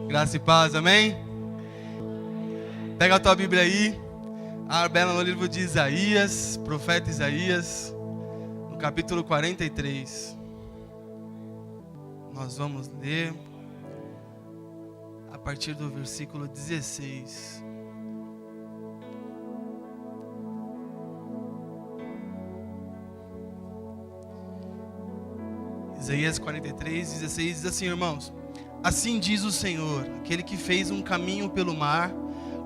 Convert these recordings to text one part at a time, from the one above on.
Graça e paz, amém? Pega a tua Bíblia aí, abre ela no livro de Isaías, profeta Isaías, no capítulo 43. Nós vamos ler a partir do versículo 16. Isaías 43, 16 diz assim, irmãos: assim diz o Senhor, aquele que fez um caminho pelo mar,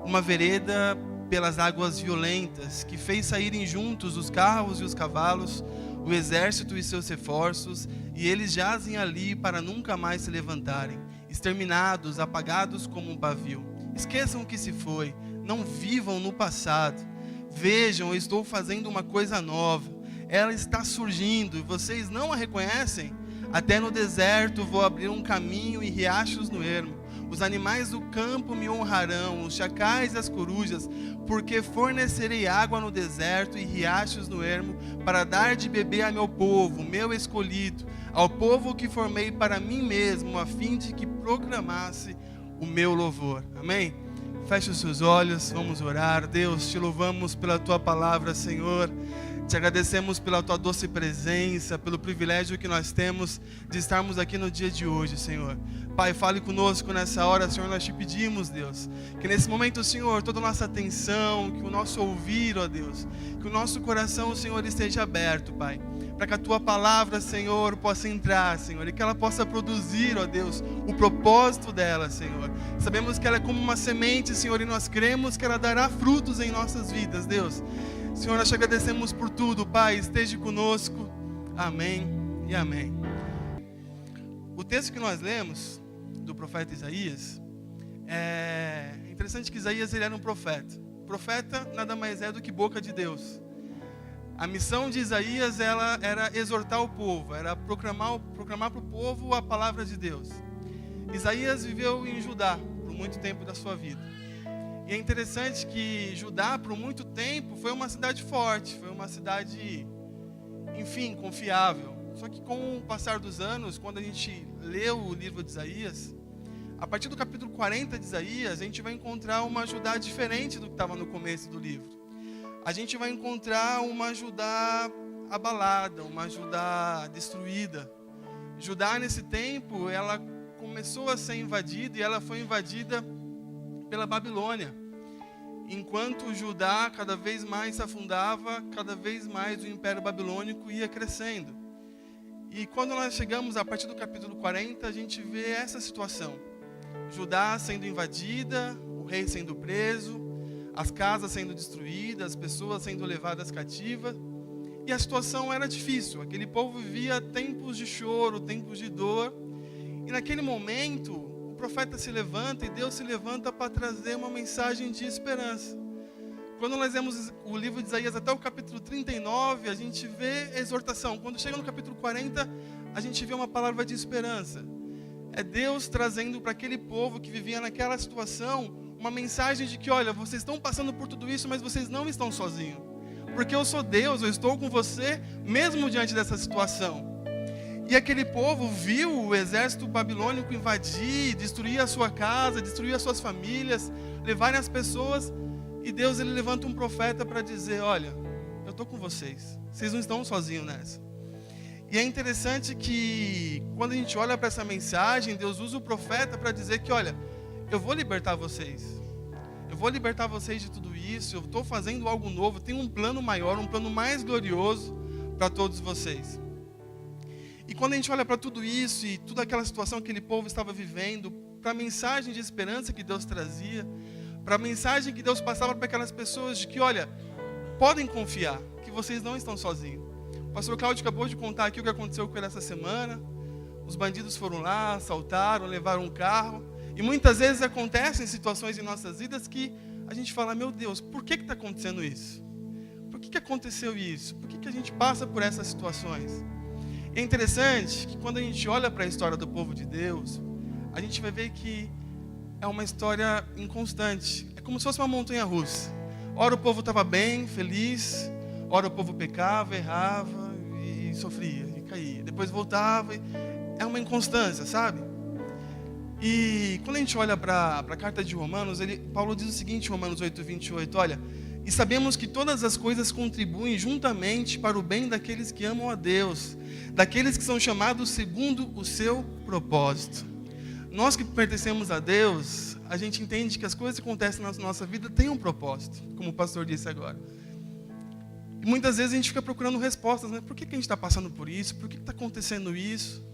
uma vereda pelas águas violentas, que fez saírem juntos os carros e os cavalos, o exército e seus reforços, e eles jazem ali para nunca mais se levantarem, exterminados, apagados como um pavio. Esqueçam o que se foi, não vivam no passado. Vejam, eu estou fazendo uma coisa nova, ela está surgindo e vocês não a reconhecem? Até no deserto vou abrir um caminho e riachos no ermo. Os animais do campo me honrarão, os chacais e as corujas, porque fornecerei água no deserto e riachos no ermo, para dar de beber a meu povo, meu escolhido, ao povo que formei para mim mesmo, a fim de que proclamasse o meu louvor. Amém? Feche os seus olhos, vamos orar. Deus, te louvamos pela tua palavra, Senhor. Te agradecemos pela tua doce presença, pelo privilégio que nós temos de estarmos aqui no dia de hoje, Senhor. Pai, fale conosco nessa hora, Senhor, nós te pedimos, Deus, que nesse momento, Senhor, toda a nossa atenção, que o nosso ouvir, ó Deus, que o nosso coração, Senhor, esteja aberto, Pai, para que a tua palavra, Senhor, possa entrar, Senhor, e que ela possa produzir, ó Deus, o propósito dela, Senhor. Sabemos que ela é como uma semente, Senhor, e nós cremos que ela dará frutos em nossas vidas, Deus. Senhor, nós te agradecemos por tudo, Pai, esteja conosco, amém e amém. O texto que nós lemos, do profeta Isaías, é interessante que Isaías ele era um profeta. Profeta nada mais é do que boca de Deus. A missão de Isaías ela era exortar o povo, era proclamar para o povo a palavra de Deus. Isaías viveu em Judá por muito tempo da sua vida. E é interessante que Judá, por muito tempo, foi uma cidade forte, foi uma cidade, enfim, confiável. Só que com o passar dos anos, quando a gente lê o livro de Isaías, a partir do capítulo 40 de Isaías, a gente vai encontrar uma Judá diferente do que estava no começo do livro. A gente vai encontrar uma Judá abalada, uma Judá destruída. Judá, nesse tempo, ela começou a ser invadida e ela foi invadida pela Babilônia. Enquanto Judá cada vez mais se afundava, cada vez mais o Império Babilônico ia crescendo. E quando nós chegamos a partir do capítulo 40, a gente vê essa situação. Judá sendo invadida, o rei sendo preso, as casas sendo destruídas, as pessoas sendo levadas cativas. E a situação era difícil. Aquele povo vivia tempos de choro, tempos de dor. E naquele momento, o profeta se levanta e Deus se levanta para trazer uma mensagem de esperança. Quando nós lemos o livro de Isaías até o capítulo 39, a gente vê a exortação. Quando chega no capítulo 40, a gente vê uma palavra de esperança. É Deus trazendo para aquele povo que vivia naquela situação uma mensagem de que, olha, vocês estão passando por tudo isso, mas vocês não estão sozinhos. Porque eu sou Deus, eu estou com você, mesmo diante dessa situação. E aquele povo viu o exército babilônico invadir, destruir a sua casa, destruir as suas famílias, levarem as pessoas. E Deus ele levanta um profeta para dizer, olha, eu estou com vocês não estão sozinhos nessa. E é interessante que quando a gente olha para essa mensagem, Deus usa o profeta para dizer que, olha, eu vou libertar vocês. Eu vou libertar vocês de tudo isso, eu estou fazendo algo novo, tenho um plano maior, um plano mais glorioso para todos vocês. E quando a gente olha para tudo isso e toda aquela situação que aquele povo estava vivendo, para a mensagem de esperança que Deus trazia, para a mensagem que Deus passava para aquelas pessoas de que, olha, podem confiar, que vocês não estão sozinhos. O pastor Cláudio acabou de contar aqui o que aconteceu com ele essa semana. Os bandidos foram lá, assaltaram, levaram um carro. E muitas vezes acontecem situações em nossas vidas que a gente fala, meu Deus, por que está acontecendo isso? Por que aconteceu isso? Por que a gente passa por essas situações? É interessante que quando a gente olha para a história do povo de Deus, a gente vai ver que é uma história inconstante. É como se fosse uma montanha-russa. Ora o povo estava bem, feliz, ora o povo pecava, errava e sofria, e caía. Depois voltava. É uma inconstância, sabe? E quando a gente olha para a carta de Romanos, Paulo diz o seguinte em Romanos 8:28, olha, e sabemos que todas as coisas contribuem juntamente para o bem daqueles que amam a Deus, daqueles que são chamados segundo o seu propósito. Nós que pertencemos a Deus, a gente entende que as coisas que acontecem na nossa vida têm um propósito, como o pastor disse agora. E muitas vezes a gente fica procurando respostas, né? Por que a gente está passando por isso? Por que está acontecendo isso?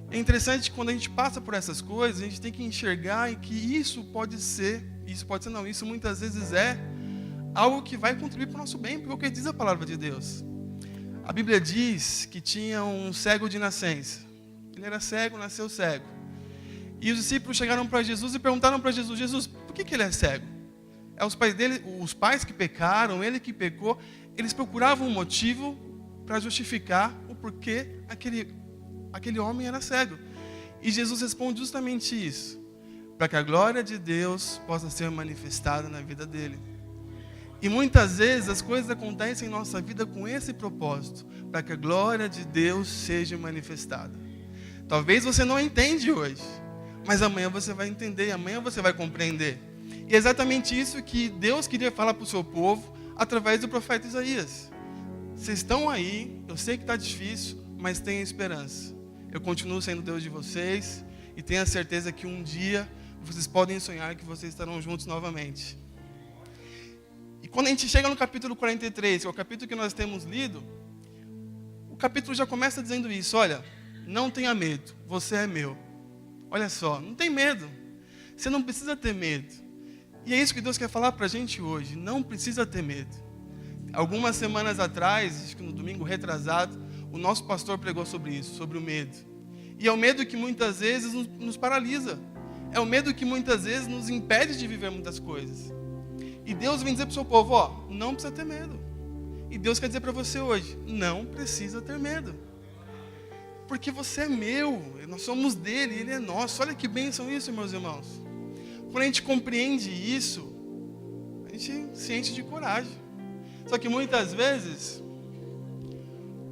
É interessante que quando a gente passa por essas coisas, a gente tem que enxergar que isso muitas vezes é algo que vai contribuir para o nosso bem, porque é o que diz a palavra de Deus. A Bíblia diz que tinha um cego de nascença. Ele era cego, nasceu cego. E os discípulos chegaram para Jesus e perguntaram para Jesus, Jesus, por que ele é cego? É os pais dele, os pais que pecaram, ele que pecou. Eles procuravam um motivo para justificar o porquê aquele homem era cego. E Jesus responde justamente isso, para que a glória de Deus possa ser manifestada na vida dele. E muitas vezes as coisas acontecem em nossa vida com esse propósito, para que a glória de Deus seja manifestada. Talvez você não entende hoje, mas amanhã você vai entender, amanhã você vai compreender. E é exatamente isso que Deus queria falar para o seu povo através do profeta Isaías. Vocês estão aí, eu sei que está difícil, mas tenha esperança. Eu continuo sendo Deus de vocês e tenha certeza que um dia vocês podem sonhar que vocês estarão juntos novamente. E quando a gente chega no capítulo 43, que é o capítulo que nós temos lido, o capítulo já começa dizendo isso, olha, não tenha medo, você é meu. Olha só, não tem medo, você não precisa ter medo. E é isso que Deus quer falar para a gente hoje, não precisa ter medo. Algumas semanas atrás, acho que no domingo retrasado, o nosso pastor pregou sobre isso, sobre o medo. E é o medo que muitas vezes nos paralisa. É o medo que muitas vezes nos impede de viver muitas coisas. E Deus vem dizer para o seu povo, não precisa ter medo. E Deus quer dizer para você hoje, não precisa ter medo. Porque você é meu, nós somos dele, ele é nosso. Olha que bênção isso, meus irmãos. Quando a gente compreende isso, a gente se enche de coragem. Só que muitas vezes,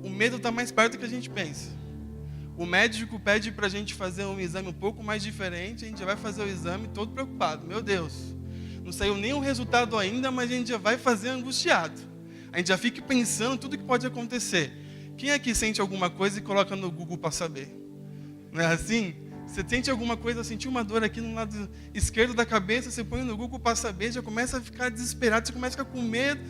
o medo está mais perto do que a gente pensa. O médico pede para a gente fazer um exame um pouco mais diferente, a gente já vai fazer o exame todo preocupado. Meu Deus, não saiu nem o resultado ainda, mas a gente já vai fazer angustiado. A gente já fica pensando tudo que pode acontecer. Quem aqui sente alguma coisa e coloca no Google para saber? Não é assim? Você sente alguma coisa, sentiu uma dor aqui no lado esquerdo da cabeça, você põe no Google para saber, já começa a ficar desesperado, você começa a ficar com medo.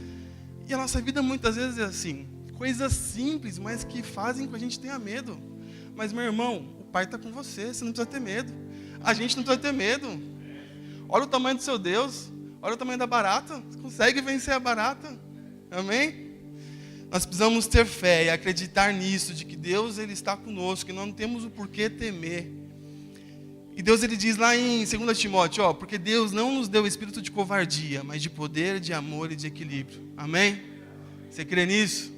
E a nossa vida muitas vezes é assim. Coisas simples, mas que fazem com que a gente tenha medo. Mas, meu irmão, o Pai está com você, você não precisa ter medo. A gente não precisa ter medo. Olha o tamanho do seu Deus, olha o tamanho da barata. Você consegue vencer a barata. Amém? Nós precisamos ter fé e acreditar nisso, de que Deus ele está conosco, que não temos o porquê temer. E Deus ele diz lá em 2 Timóteo, porque Deus não nos deu espírito de covardia, mas de poder, de amor e de equilíbrio. Amém? Você crê nisso?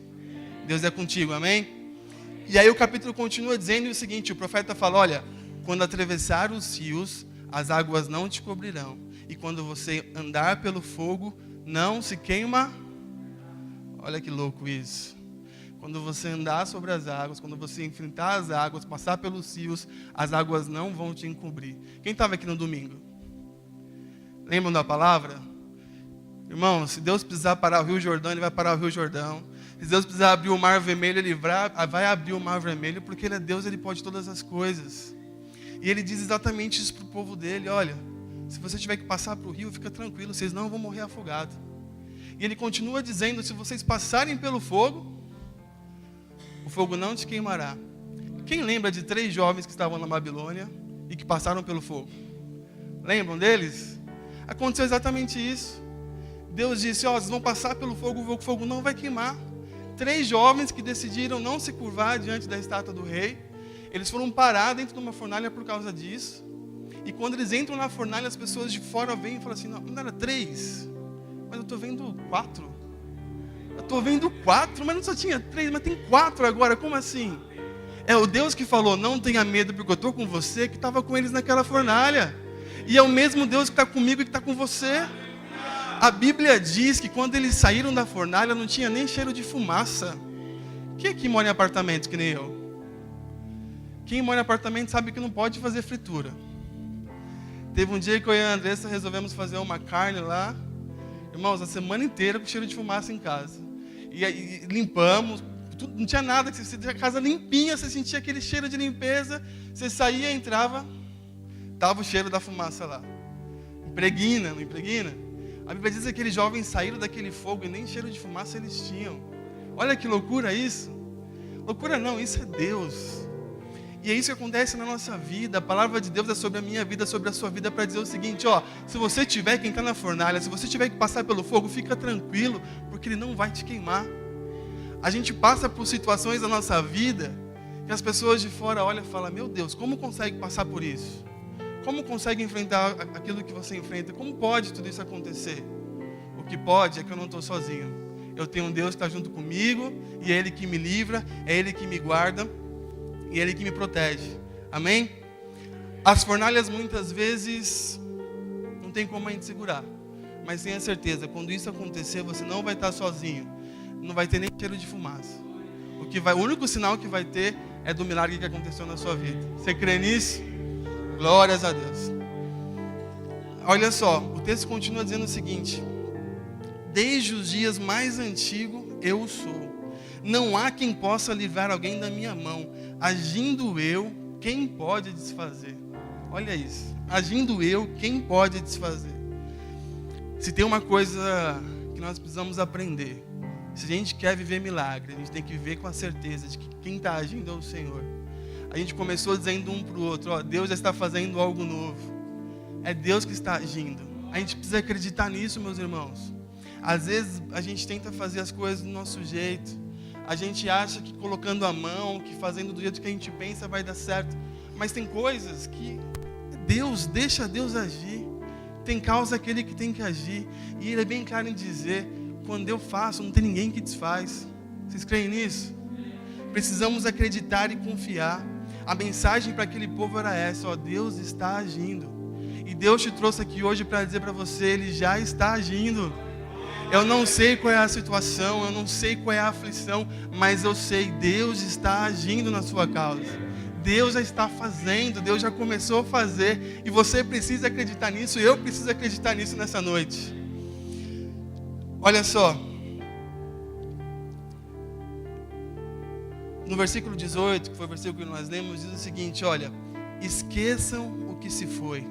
Deus é contigo, amém? E aí o capítulo continua dizendo o seguinte, o profeta fala, olha, quando atravessar os rios, as águas não te cobrirão. E quando você andar pelo fogo, não se queima. Olha que louco isso. Quando você andar sobre as águas, quando você enfrentar as águas, passar pelos rios, as águas não vão te encobrir. Quem estava aqui no domingo? Lembram da palavra? Irmão, se Deus precisar parar o Rio Jordão, ele vai parar o Rio Jordão. Se Deus precisar abrir o Mar Vermelho, ele vai abrir o Mar Vermelho, porque ele é Deus, ele pode todas as coisas. E ele diz exatamente isso para o povo dele, olha, se você tiver que passar para o rio, fica tranquilo, vocês não vão morrer afogados. E ele continua dizendo, se vocês passarem pelo fogo, o fogo não te queimará. Quem lembra de 3 jovens que estavam na Babilônia e que passaram pelo fogo? Lembram deles? Aconteceu exatamente isso. Deus disse, vocês vão passar pelo fogo, o fogo não vai queimar. 3 jovens que decidiram não se curvar diante da estátua do rei. Eles foram parar dentro de uma fornalha por causa disso. E quando eles entram na fornalha, as pessoas de fora vêm e falam assim, não era 3, mas eu estou vendo 4. Eu estou vendo 4, mas não só tinha 3, mas tem 4 agora, como assim? É o Deus que falou, não tenha medo porque eu estou com você, que estava com eles naquela fornalha. E é o mesmo Deus que está comigo e que está com você. A Bíblia diz que quando eles saíram da fornalha, não tinha nem cheiro de fumaça. Quem aqui mora em apartamento que nem eu? Quem mora em apartamento sabe que não pode fazer fritura. Teve um dia que eu e a Andressa resolvemos fazer uma carne lá. Irmãos, a semana inteira com cheiro de fumaça em casa. E aí limpamos, tudo, não tinha nada, você tinha a casa limpinha, você sentia aquele cheiro de limpeza, você saía, entrava, estava o cheiro da fumaça lá. Impregna, não impregna? A Bíblia diz que aqueles jovens saíram daquele fogo e nem cheiro de fumaça eles tinham. Olha que loucura isso. Loucura não, isso é Deus. E é isso que acontece na nossa vida. A palavra de Deus é sobre a minha vida, sobre a sua vida, para dizer o seguinte, ó, se você tiver que entrar na fornalha, se você tiver que passar pelo fogo, fica tranquilo, porque ele não vai te queimar. A gente passa por situações na nossa vida que as pessoas de fora olham e falam, meu Deus, como consegue passar por isso? Como consegue enfrentar aquilo que você enfrenta? Como pode tudo isso acontecer? O que pode é que eu não estou sozinho. Eu tenho um Deus que está junto comigo, e é Ele que me livra, é Ele que me guarda, e é Ele que me protege. Amém? As fornalhas muitas vezes não tem como a gente segurar. Mas tenha certeza, quando isso acontecer, você não vai estar sozinho. Não vai ter nem cheiro de fumaça. O único sinal que vai ter é do milagre que aconteceu na sua vida. Você crê nisso? Glórias a Deus. Olha só, o texto continua dizendo o seguinte: desde os dias mais antigos eu sou. Não há quem possa livrar alguém da minha mão. Agindo eu, quem pode desfazer? Olha isso. Agindo eu, quem pode desfazer? Se tem uma coisa que nós precisamos aprender, se a gente quer viver milagre, a gente tem que viver com a certeza de que quem está agindo é o Senhor. A gente começou dizendo um para o outro, ó, Deus já está fazendo algo novo. É Deus que está agindo. A gente precisa acreditar nisso, meus irmãos. Às vezes a gente tenta fazer as coisas do nosso jeito. A gente acha que colocando a mão, que fazendo do jeito que a gente pensa vai dar certo. Mas tem coisas que Deus, deixa Deus agir. Tem causa aquele que tem que agir. E Ele é bem claro em dizer, quando eu faço, não tem ninguém que desfaz. Vocês creem nisso? Precisamos acreditar e confiar. A mensagem para aquele povo era essa, ó, Deus está agindo. E Deus te trouxe aqui hoje para dizer para você, Ele já está agindo. Eu não sei qual é a situação, eu não sei qual é a aflição, mas eu sei, Deus está agindo na sua causa. Deus já está fazendo, Deus já começou a fazer, e você precisa acreditar nisso, eu preciso acreditar nisso nessa noite. Olha só, no versículo 18, que foi o versículo que nós lemos, diz o seguinte, olha, esqueçam o que se foi,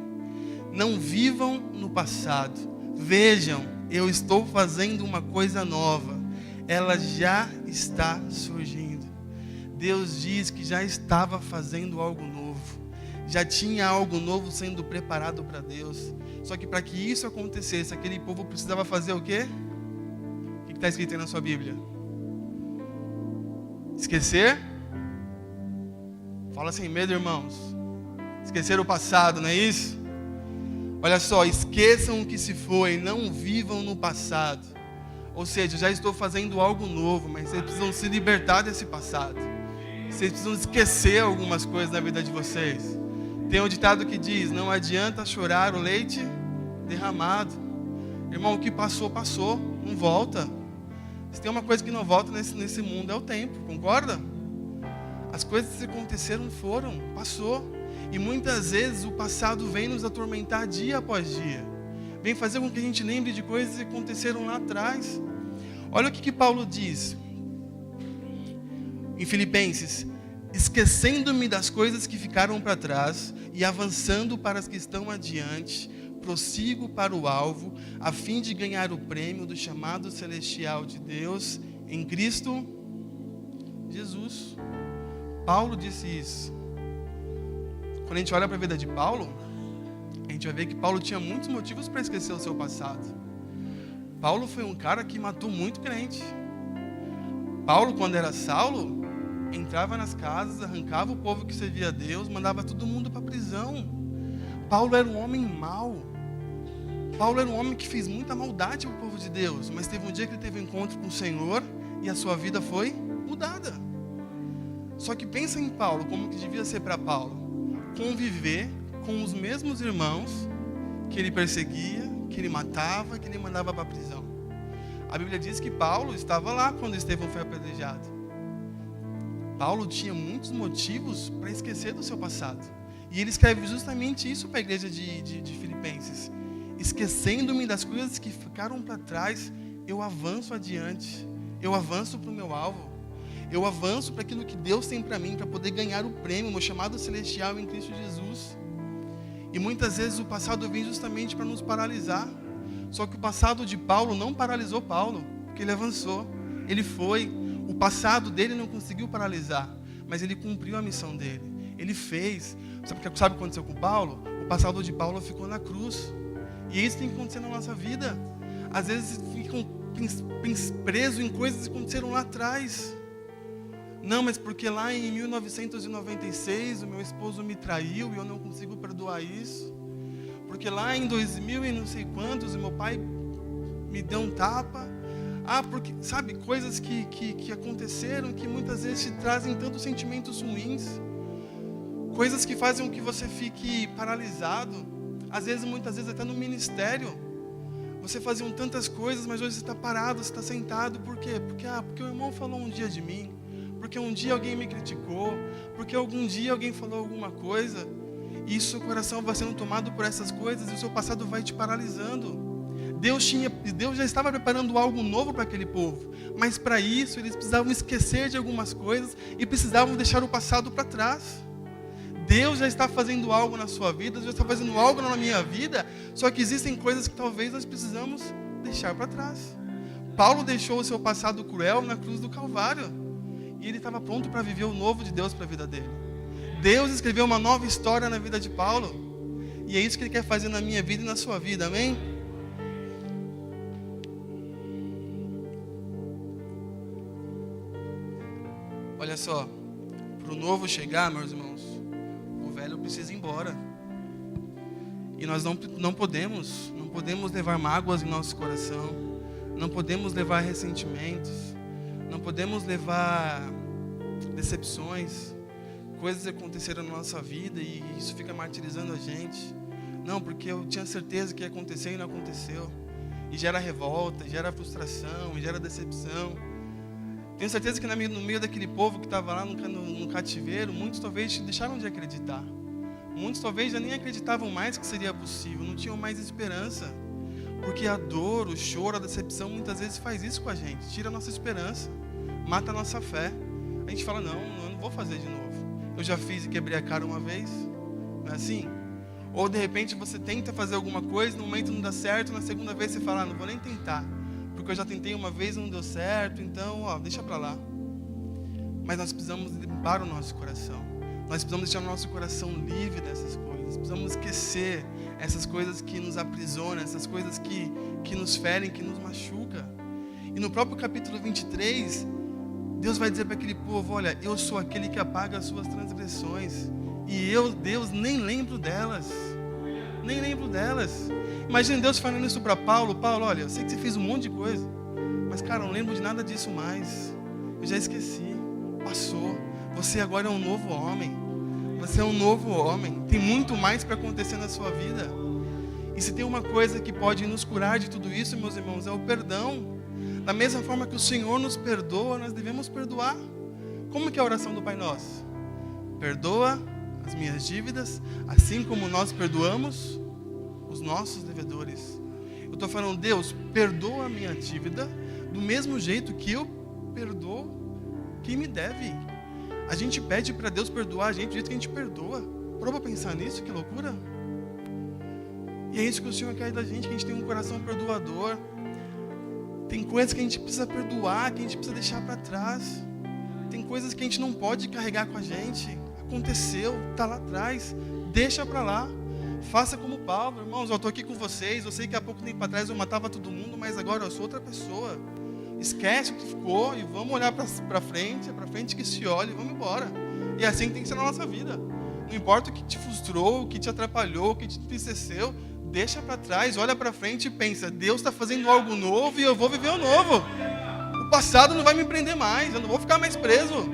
não vivam no passado, vejam, eu estou fazendo uma coisa nova. Ela já está surgindo. Deus diz que já estava fazendo algo novo. Já tinha algo novo sendo preparado para Deus. Só que para que isso acontecesse, aquele povo precisava fazer o quê? O que está escrito aí na sua Bíblia? Esquecer? Fala sem medo, irmãos. Esquecer o passado, não é isso? Olha só, esqueçam o que se foi, não vivam no passado. Ou seja, já estou fazendo algo novo, mas vocês precisam se libertar desse passado. Vocês precisam esquecer algumas coisas da vida de vocês. Tem um ditado que diz, não adianta chorar o leite derramado. Irmão, o que passou, passou, não volta. Se tem uma coisa que não volta nesse mundo é o tempo, concorda? As coisas que aconteceram foram, passou. E muitas vezes o passado vem nos atormentar dia após dia. Vem fazer com que a gente lembre de coisas que aconteceram lá atrás. Olha o que Paulo diz em Filipenses. Esquecendo-me das coisas que ficaram para trás e avançando para as que estão adiante, prossigo para o alvo, a fim de ganhar o prêmio do chamado celestial de Deus em Cristo Jesus. Paulo disse isso. Quando a gente olha para a vida de Paulo, a gente vai ver que Paulo tinha muitos motivos para esquecer o seu passado. Paulo foi um cara que matou muito crente. Paulo, quando era Saulo, entrava nas casas, arrancava o povo que servia a Deus, mandava todo mundo para a prisão. Paulo era um homem mau. Paulo era um homem que fez muita maldade ao povo de Deus, mas teve um dia que ele teve um encontro com o Senhor e a sua vida foi mudada. Só que pensa em Paulo, como que devia ser para Paulo. Conviver com os mesmos irmãos que ele perseguia, que ele matava, que ele mandava para a prisão. A Bíblia diz que Paulo estava lá quando Estevão foi apedrejado. Paulo tinha muitos motivos para esquecer do seu passado. E ele escreve justamente isso para a igreja de Filipenses. Esquecendo-me das coisas que ficaram para trás, eu avanço adiante. Eu avanço para o meu alvo. Eu avanço para aquilo que Deus tem para mim, para poder ganhar o prêmio, o meu chamado celestial em Cristo Jesus. E muitas vezes o passado vem justamente para nos paralisar. Só que o passado de Paulo não paralisou Paulo, porque ele avançou. Ele foi. O passado dele não conseguiu paralisar, mas ele cumpriu a missão dele. Ele fez. Sabe o que aconteceu com Paulo? O passado de Paulo ficou na cruz. E isso tem que acontecer na nossa vida. Às vezes ficam presos em coisas que aconteceram lá atrás. Não, mas porque lá em 1996 o meu esposo me traiu e eu não consigo perdoar isso. Porque lá em 2000 e não sei quantos o meu pai me deu um tapa. Porque, sabe, coisas que aconteceram que muitas vezes te trazem tantos sentimentos ruins. Coisas que fazem com que você fique paralisado. Às vezes, muitas vezes até no ministério. Você fazia tantas coisas, mas hoje você está parado, você está sentado. Por quê? Porque o irmão falou um dia de mim. Porque um dia alguém me criticou. Porque algum dia alguém falou alguma coisa. E seu coração vai sendo tomado por essas coisas e o seu passado vai te paralisando. Deus já estava preparando algo novo para aquele povo. Mas para isso eles precisavam esquecer de algumas coisas e precisavam deixar o passado para trás. Deus já está fazendo algo na sua vida, Deus já está fazendo algo na minha vida, só que existem coisas que talvez nós precisamos deixar para trás. Paulo deixou o seu passado cruel na cruz do Calvário, e ele estava pronto para viver o novo de Deus para a vida dele. Deus escreveu uma nova história na vida de Paulo, e é isso que ele quer fazer na minha vida e na sua vida, amém? Olha só, para o novo chegar, meus irmãos, o velho precisa ir embora. E nós não podemos levar mágoas em nosso coração, não podemos levar ressentimentos, não podemos levar decepções, coisas que aconteceram na nossa vida e isso fica martirizando a gente. Não, porque eu tinha certeza que ia acontecer e não aconteceu. E gera revolta, gera frustração, gera decepção. Tenho certeza que no meio daquele povo que estava lá no cativeiro, muitos talvez deixaram de acreditar. Muitos talvez já nem acreditavam mais que seria possível, não tinham mais esperança. Porque a dor, o choro, a decepção muitas vezes faz isso com a gente, tira a nossa esperança, mata a nossa fé. A gente fala, não, eu não vou fazer de novo. Eu já fiz e quebrei a cara uma vez, não é assim? Ou de repente você tenta fazer alguma coisa, no momento não dá certo, na segunda vez você fala, não vou nem tentar. Porque eu já tentei uma vez e não deu certo, então, deixa pra lá. Mas nós precisamos limpar o nosso coração. Nós precisamos deixar o nosso coração livre dessas coisas. Precisamos esquecer essas coisas que nos aprisionam, essas coisas que nos ferem, que nos machucam. E no próprio capítulo 23, Deus vai dizer para aquele povo, olha, eu sou aquele que apaga as suas transgressões. E eu, Deus, nem lembro delas. Nem lembro delas. Imagina Deus falando isso para Paulo. Paulo, olha, eu sei que você fez um monte de coisa, mas, cara, eu não lembro de nada disso mais. Eu já esqueci. Passou. Você agora é um novo homem. Você é um novo homem. Tem muito mais para acontecer na sua vida. E se tem uma coisa que pode nos curar de tudo isso, meus irmãos, é o perdão. Da mesma forma que o Senhor nos perdoa, nós devemos perdoar. Como que é a oração do Pai Nosso? Perdoa as minhas dívidas, assim como nós perdoamos os nossos devedores. Eu estou falando, Deus, perdoa a minha dívida do mesmo jeito que eu perdoo quem me deve. A gente pede para Deus perdoar a gente do jeito que a gente perdoa. Prova pensar nisso, que loucura. E é isso que o Senhor quer da gente, que a gente tenha um coração perdoador. Tem coisas que a gente precisa perdoar, que a gente precisa deixar para trás. Tem coisas que a gente não pode carregar com a gente. Aconteceu, está lá atrás, deixa para lá. Faça como Paulo, irmãos, eu estou aqui com vocês, eu sei que há pouco tempo atrás eu matava todo mundo, mas agora eu sou outra pessoa. Esquece o que ficou e vamos olhar para frente, é para frente que se olha e vamos embora. E assim tem que ser na nossa vida. Não importa o que te frustrou, o que te atrapalhou, o que te entristeceu, deixa para trás, olha para frente e pensa, Deus está fazendo algo novo e eu vou viver o novo. O passado não vai me prender mais, eu não vou ficar mais preso,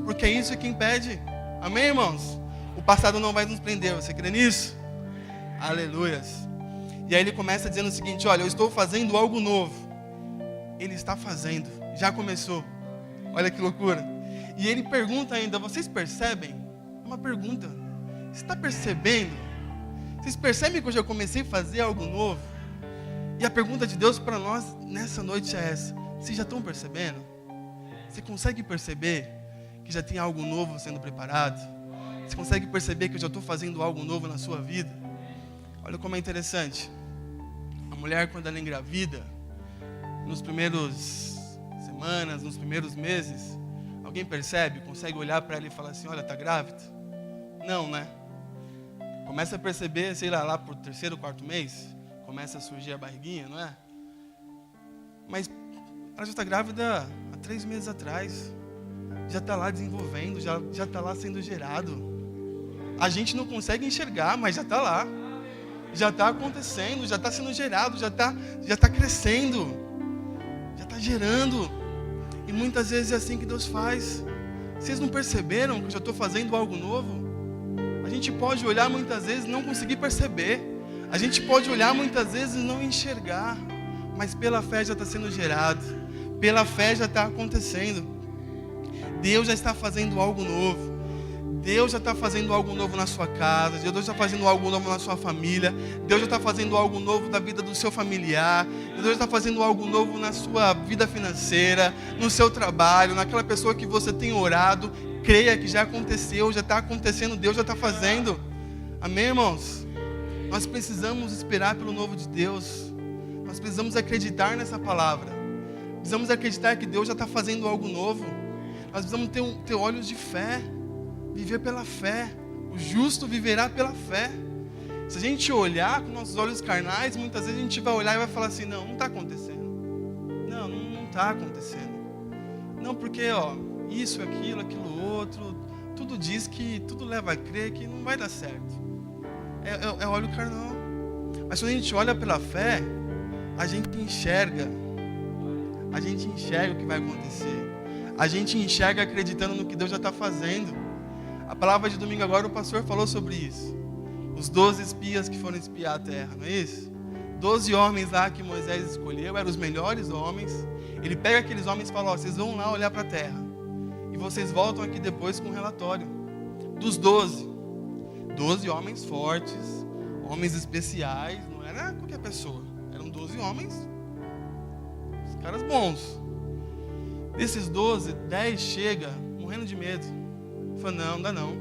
porque é isso que impede. Amém, irmãos? O passado não vai nos prender, você crê nisso? Aleluias. E aí ele começa dizendo o seguinte, olha, eu estou fazendo algo novo. Ele está fazendo, já começou. Olha que loucura. E ele pergunta ainda, vocês percebem? É uma pergunta. Você está percebendo? Vocês percebem que eu já comecei a fazer algo novo? E a pergunta de Deus para nós nessa noite é essa. Vocês já estão percebendo? Você consegue perceber que já tem algo novo sendo preparado? Você consegue perceber que eu já estou fazendo algo novo na sua vida? Olha como é interessante. A mulher, quando ela engravida, nos primeiros semanas, nos primeiros meses, alguém percebe, consegue olhar para ela e falar assim, olha, está grávida? Não, né? Começa a perceber, sei lá por terceiro, quarto mês, começa a surgir a barriguinha, não é? Mas ela já está grávida há 3 meses atrás. Já está lá desenvolvendo, já está lá sendo gerado. A gente não consegue enxergar, mas já está lá. Já está acontecendo, já está sendo gerado, já está crescendo. Já está gerando. E muitas vezes é assim que Deus faz. Vocês não perceberam que eu já estou fazendo algo novo? A gente pode olhar muitas vezes e não conseguir perceber. A gente pode olhar muitas vezes e não enxergar. Mas pela fé já está sendo gerado. Pela fé já está acontecendo. Deus já está fazendo algo novo. Deus já está fazendo algo novo na sua casa. Deus já está fazendo algo novo na sua família. Deus já está fazendo algo novo na vida do seu familiar. Deus já está fazendo algo novo na sua vida financeira, no seu trabalho, naquela pessoa que você tem orado. Creia que já aconteceu, já está acontecendo, Deus já está fazendo. Amém, irmãos? Nós precisamos esperar pelo novo de Deus. Nós precisamos acreditar nessa palavra. Precisamos acreditar que Deus já está fazendo algo novo. Nós precisamos ter olhos de fé. Viver pela fé. O justo viverá pela fé. Se a gente olhar com nossos olhos carnais, muitas vezes a gente vai olhar e vai falar assim, não está acontecendo. Não está acontecendo. Não, porque isso, aquilo outro, tudo diz que, tudo leva a crer que não vai dar certo. É olho carnal. Mas quando a gente olha pela fé, a gente enxerga. A gente enxerga o que vai acontecer. A gente enxerga acreditando no que Deus já está fazendo. A palavra de domingo agora, o pastor falou sobre isso. Os 12 espias que foram espiar a terra, não é isso? 12 homens lá que Moisés escolheu, eram os melhores homens. Ele pega aqueles homens e fala, vocês vão lá olhar para a terra. E vocês voltam aqui depois com um relatório. Dos 12 homens fortes, homens especiais, não era qualquer pessoa. Eram 12 homens, os caras bons. Desses 12, 10 chega morrendo de medo. Fala, não dá não.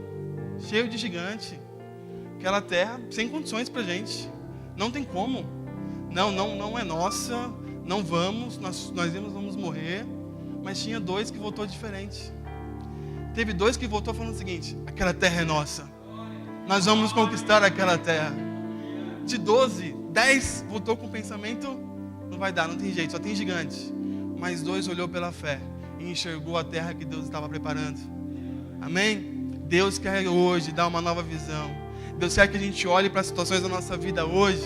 Cheio de gigante. Aquela terra sem condições pra gente. Não tem como. Não é nossa. Não vamos. Nós vamos morrer. Mas tinha 2 que voltou diferente. Teve 2 que voltou falando o seguinte, aquela terra é nossa. Nós vamos conquistar aquela terra. De 12, 10 voltou com o pensamento, não vai dar, não tem jeito, só tem gigante. Mas 2 olhou pela fé e enxergou a terra que Deus estava preparando. Amém? Deus quer hoje dar uma nova visão. Deus quer que a gente olhe para as situações da nossa vida hoje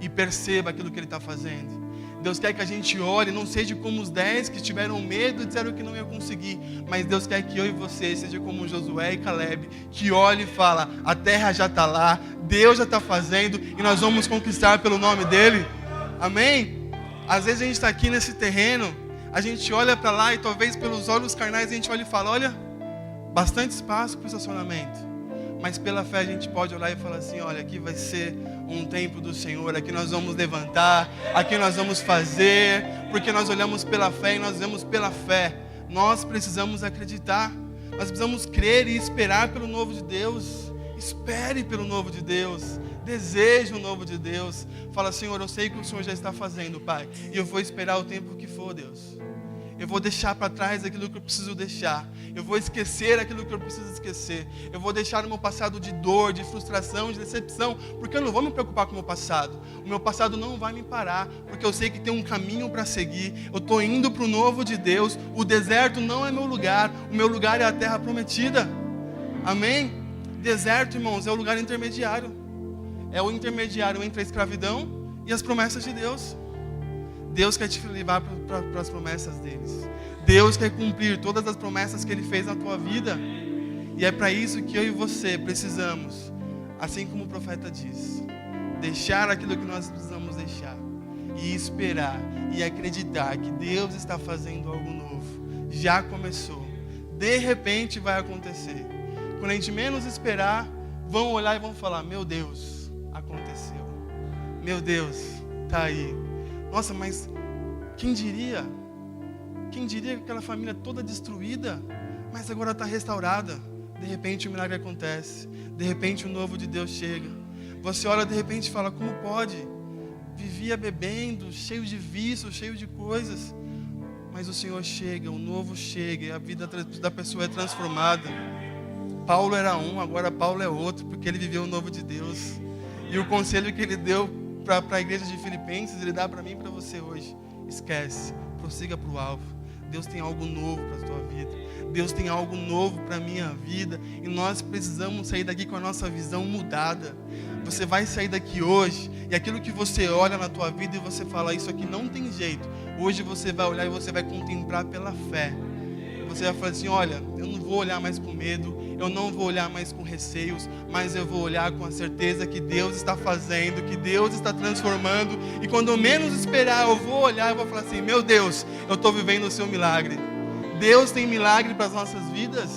e perceba aquilo que Ele está fazendo. Deus quer que a gente olhe, não seja como os 10 que tiveram medo e disseram que não ia conseguir. Mas Deus quer que eu e você seja como Josué e Caleb, que olhe e fala, a terra já está lá, Deus já está fazendo e nós vamos conquistar pelo nome dEle. Amém? Às vezes a gente está aqui nesse terreno, a gente olha para lá e talvez pelos olhos carnais a gente olha e fala, olha, bastante espaço para o estacionamento. Mas pela fé a gente pode olhar e falar assim, olha, aqui vai ser um templo do Senhor, aqui nós vamos levantar, aqui nós vamos fazer, porque nós olhamos pela fé e nós vemos pela fé. Nós precisamos acreditar, nós precisamos crer e esperar pelo novo de Deus. Espere pelo novo de Deus, deseje o novo de Deus. Fala, Senhor, eu sei que o Senhor já está fazendo, Pai, e eu vou esperar o tempo que for, Deus. Eu vou deixar para trás aquilo que eu preciso deixar. Eu vou esquecer aquilo que eu preciso esquecer. Eu vou deixar o meu passado de dor, de frustração, de decepção, porque eu não vou me preocupar com o meu passado. O meu passado não vai me parar, porque eu sei que tem um caminho para seguir. Eu estou indo para o novo de Deus. O deserto não é meu lugar. O meu lugar é a terra prometida. Amém? Deserto, irmãos, é o lugar intermediário. É o intermediário entre a escravidão e as promessas de Deus. Deus quer te levar para as promessas deles. Deus quer cumprir todas as promessas que Ele fez na tua vida. E é para isso que eu e você precisamos, assim como o profeta diz, deixar aquilo que nós precisamos deixar. E esperar e acreditar que Deus está fazendo algo novo. Já começou. De repente vai acontecer. Quando a gente menos esperar, vão olhar e vão falar: meu Deus, aconteceu. Meu Deus, tá aí. Nossa, mas quem diria? Quem diria que aquela família toda destruída, mas agora está restaurada? De repente o milagre acontece. De repente o novo de Deus chega. Você olha de repente e fala: como pode? Vivia bebendo, cheio de vícios, cheio de coisas. Mas o Senhor chega, o novo chega, e a vida da pessoa é transformada. Paulo era um, agora Paulo é outro, porque ele viveu o novo de Deus. E o conselho que ele deu para a igreja de Filipenses, ele dá para mim e para você hoje: esquece, prossiga para o alvo. Deus tem algo novo para a tua vida. Deus tem algo novo para a minha vida. E nós precisamos sair daqui com a nossa visão mudada. Você vai sair daqui hoje, e aquilo que você olha na tua vida e você fala: isso aqui não tem jeito. Hoje você vai olhar e você vai contemplar pela fé. Você vai falar assim: olha, eu não vou olhar mais com medo, eu não vou olhar mais com receios, mas eu vou olhar com a certeza que Deus está fazendo, que Deus está transformando. E quando eu menos esperar, eu vou olhar e vou falar assim: meu Deus, eu estou vivendo o seu milagre. Deus tem milagre para as nossas vidas.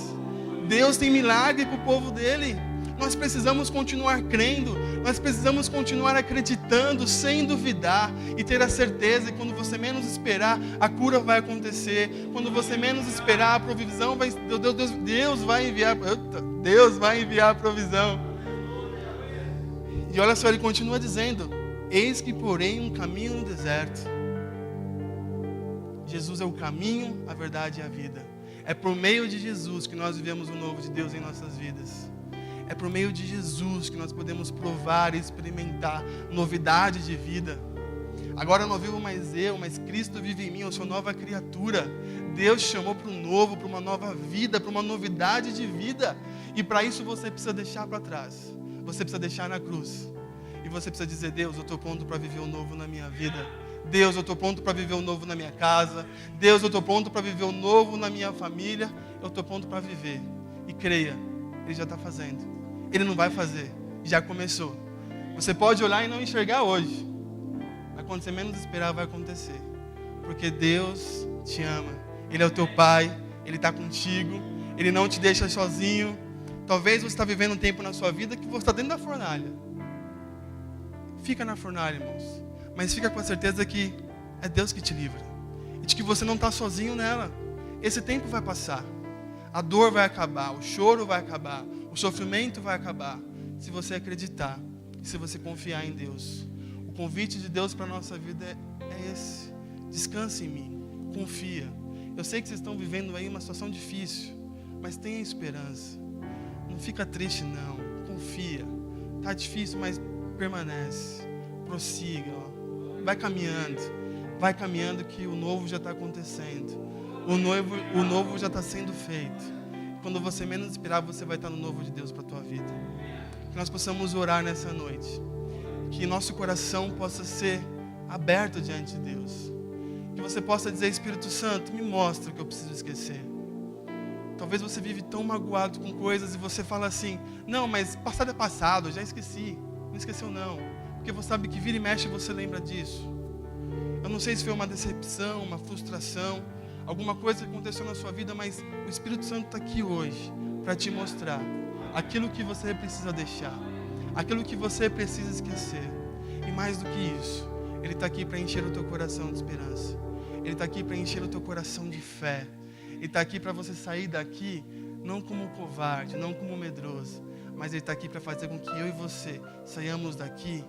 Deus tem milagre para o povo dele. Nós precisamos continuar crendo, nós precisamos continuar acreditando, sem duvidar, e ter a certeza que quando você menos esperar, a cura vai acontecer. Quando você menos esperar, a provisão vai, Deus vai enviar a provisão. E olha só, ele continua dizendo: eis que porém um caminho no deserto. Jesus é o caminho, a verdade e a vida. É por meio de Jesus que nós vivemos o novo de Deus em nossas vidas. É por meio de Jesus que nós podemos provar e experimentar novidade de vida. Agora não vivo mais eu, mas Cristo vive em mim, eu sou nova criatura. Deus te chamou para o novo, para uma nova vida, para uma novidade de vida. E para isso você precisa deixar para trás. Você precisa deixar na cruz. E você precisa dizer: Deus, eu estou pronto para viver o novo na minha vida. Deus, eu estou pronto para viver o novo na minha casa. Deus, eu estou pronto para viver o novo na minha família. Eu estou pronto para viver. E creia, Ele já está fazendo. Ele não vai fazer, já começou. Você pode olhar e não enxergar hoje, mas quando você menos esperar vai acontecer. Porque Deus te ama. Ele é o teu Pai, Ele está contigo, Ele não te deixa sozinho. Talvez você está vivendo um tempo na sua vida que você está dentro da fornalha. Fica na fornalha, irmãos. Mas fica com a certeza que é Deus que te livra. E de que você não está sozinho nela. Esse tempo vai passar. A dor vai acabar, o choro vai acabar, o sofrimento vai acabar, se você acreditar e se você confiar em Deus. O convite de Deus para a nossa vida é esse: descanse em mim, confia. Eu sei que vocês estão vivendo aí uma situação difícil, mas tenha esperança. Não fica triste não, confia. Está difícil, mas permanece, prossiga, vai caminhando que o novo já está acontecendo. O novo já está sendo feito. Quando você menos esperar, você vai estar no novo de Deus para a tua vida. Que nós possamos orar nessa noite. Que nosso coração possa ser aberto diante de Deus. Que você possa dizer: Espírito Santo, me mostra o que eu preciso esquecer. Talvez você vive tão magoado com coisas e você fala assim: não, mas passado é passado, eu já esqueci. Não esqueceu não. Porque você sabe que vira e mexe você lembra disso. Eu não sei se foi uma decepção, uma frustração, alguma coisa que aconteceu na sua vida, mas o Espírito Santo está aqui hoje para te mostrar aquilo que você precisa deixar, aquilo que você precisa esquecer. E mais do que isso, Ele está aqui para encher o teu coração de esperança. Ele está aqui para encher o teu coração de fé. Ele está aqui para você sair daqui não como covarde, não como medroso, mas Ele está aqui para fazer com que eu e você saiamos daqui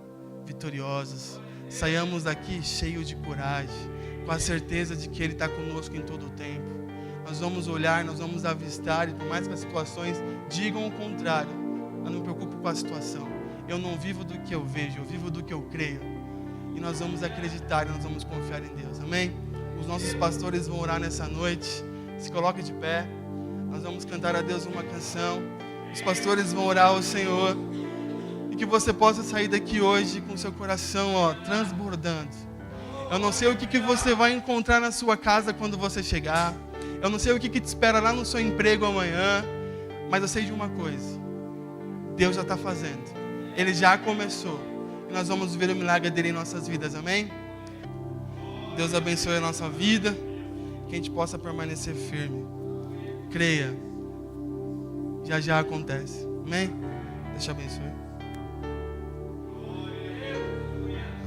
vitoriosos, saiamos daqui cheios de coragem, com a certeza de que Ele está conosco em todo o tempo. Nós vamos olhar, nós vamos avistar, e por mais que as situações digam o contrário, eu não me preocupo com a situação. Eu não vivo do que eu vejo, eu vivo do que eu creio. E nós vamos acreditar e nós vamos confiar em Deus, amém? Os nossos pastores vão orar nessa noite. Se coloque de pé, nós vamos cantar a Deus uma canção. Os pastores vão orar ao Senhor. E que você possa sair daqui hoje com seu coração transbordando. Eu não sei o que você vai encontrar na sua casa quando você chegar. Eu não sei o que te espera lá no seu emprego amanhã. Mas eu sei de uma coisa: Deus já está fazendo. Ele já começou. E nós vamos ver o milagre dele em nossas vidas, amém? Deus abençoe a nossa vida. Que a gente possa permanecer firme. Creia. Já acontece, amém? Deus te abençoe.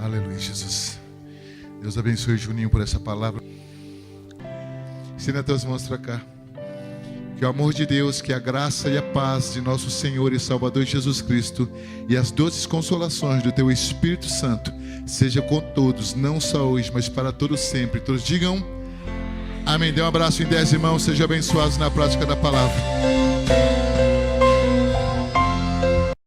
Aleluia, Jesus. Deus abençoe Juninho por essa palavra. Ensina teus irmãos para cá. Que o amor de Deus, que a graça e a paz de nosso Senhor e Salvador Jesus Cristo e as doces consolações do teu Espírito Santo seja com todos, não só hoje, mas para todos sempre. Todos digam amém. Dê um abraço em 10 irmãos, sejam abençoados na prática da palavra.